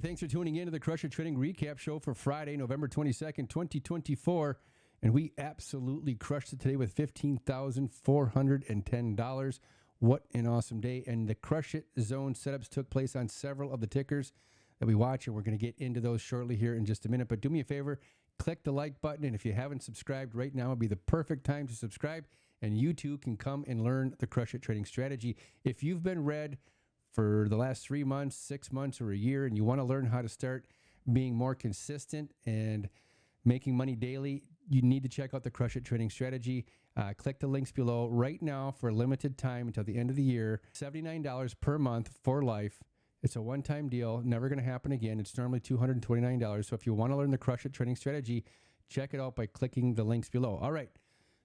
thanks for tuning in to the Crush It Trading Recap Show for Friday, November 22nd, 2024. And we absolutely crushed it today with $15,410. What an awesome day. And the Crush It Zone setups took place on several of the tickers that we watch, and we're going to get into those shortly here in just a minute. But do me a favor, click the like button, and if you haven't subscribed right now, would be the perfect time to subscribe, and you too can come and learn the Crush It Trading strategy. If you've been red for the last 3 months, 6 months, or a year, and you want to learn how to start being more consistent and making money daily, you need to check out the Crush It Trading strategy. Click the links below right now for a limited time until the end of the year. $79 per month for life. It's a one-time deal, never going to happen again. It's normally $229. So if you want to learn the Crush It Trading strategy, check it out by clicking the links below. All right.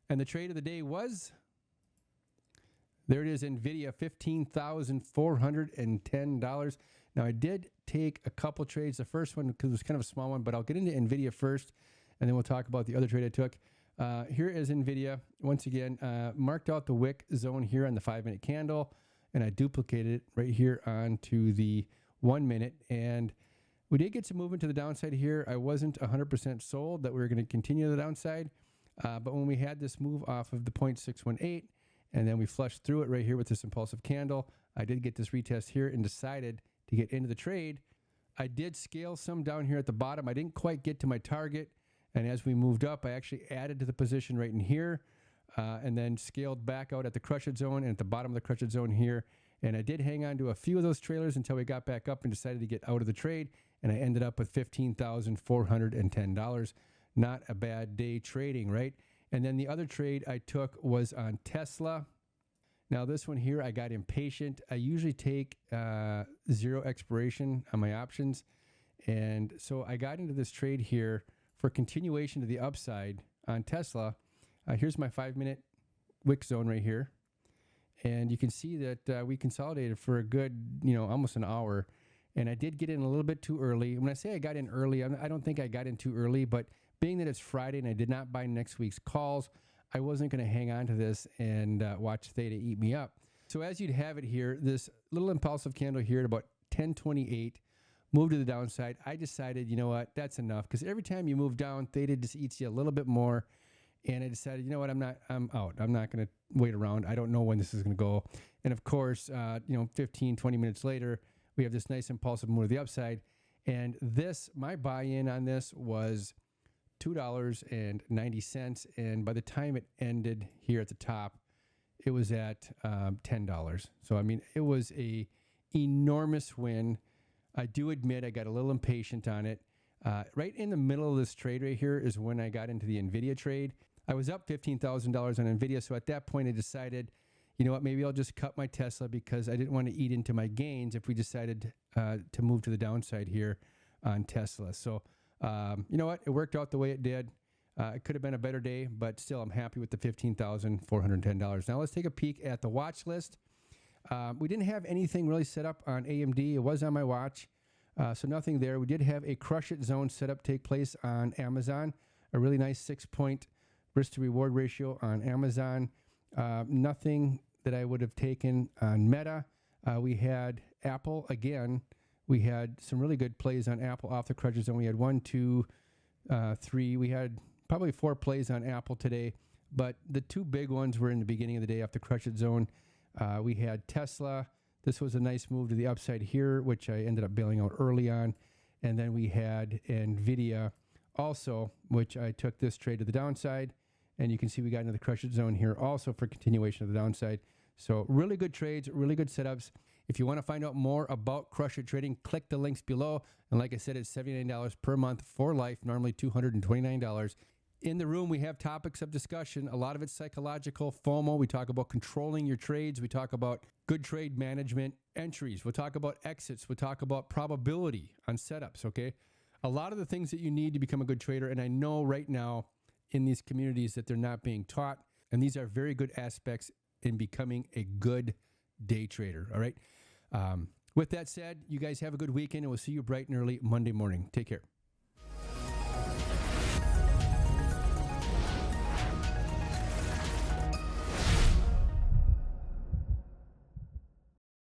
And the trade of the day was, there it is, NVIDIA, $15,410. Now, I did take a couple trades. The first one, because it was kind of a small one, but I'll get into NVIDIA first, and then we'll talk about the other trade I took. Here is NVIDIA. Once again, marked out the wick zone here on the 5-minute candle, and I duplicated it right here onto the 1 minute. And we did get some movement to the downside here. I wasn't 100% sold that we were going to continue the downside, but when we had this move off of the 0.618, and then we flushed through it right here with this impulsive candle, I did get this retest here and decided to get into the trade. I did scale some down here at the bottom. I didn't quite get to my target, and as we moved up, I actually added to the position right in here, and then scaled back out at the Crush It zone and at the bottom of the Crush It zone here. And I did hang on to a few of those trailers until we got back up and decided to get out of the trade, and I ended up with $15,410. Not a bad day trading, right? And then the other trade I took was on Tesla. Now this one here, I got impatient. I usually take zero expiration on my options. And so I got into this trade here for continuation to the upside on Tesla. Here's my 5-minute wick zone right here. And you can see that we consolidated for a good, almost an hour. And I did get in a little bit too early. When I say I got in early, I don't think I got in too early, but being that it's Friday and I did not buy next week's calls, I wasn't going to hang on to this and watch Theta eat me up. So as you'd have it here, this little impulsive candle here at about 10:28 moved to the downside. I decided, you know what, that's enough, because every time you move down, Theta just eats you a little bit more. And I decided, you know what, I'm out. I'm not going to wait around. I don't know when this is going to go. And of course, 15, 20 minutes later, we have this nice impulsive move to the upside. And this, my buy-in on this was $2.90, and by the time it ended here at the top, it was at $10. So I mean, it was a enormous win. I do admit I got a little impatient on it. Right in the middle of this trade right here is when I got into the NVIDIA trade. I was up $15,000 on NVIDIA, so at that point I decided, you know what, maybe I'll just cut my Tesla, because I didn't want to eat into my gains if we decided to move to the downside here on Tesla. So you know what? It worked out the way it did. It could have been a better day, but still, I'm happy with the $15,410. Now, let's take a peek at the watch list. We didn't have anything really set up on AMD. It was on my watch, so nothing there. We did have a Crush It zone setup take place on Amazon, a really nice 6-point risk to reward ratio on Amazon. Nothing that I would have taken on Meta. We had Apple again. We had some really good plays on Apple off the Crush It zone. We had 1, 2, 3. We had probably 4 plays on Apple today, but the 2 big ones were in the beginning of the day off the Crush It zone. We had Tesla. This was a nice move to the upside here, which I ended up bailing out early on. And then we had NVIDIA also, which I took this trade to the downside. And you can see we got into the Crush It zone here also for continuation of the downside. So really good trades, really good setups. If you want to find out more about Crush It Trading, click the links below. And like I said, it's $79 per month for life, normally $229. In the room, we have topics of discussion. A lot of it's psychological, FOMO. We talk about controlling your trades. We talk about good trade management, entries. We'll talk about exits. We'll talk about probability on setups, okay? A lot of the things that you need to become a good trader, and I know right now in these communities that they're not being taught, and these are very good aspects in becoming a good day trader, all right? With that said, you guys have a good weekend, and we'll see you bright and early Monday morning. Take care.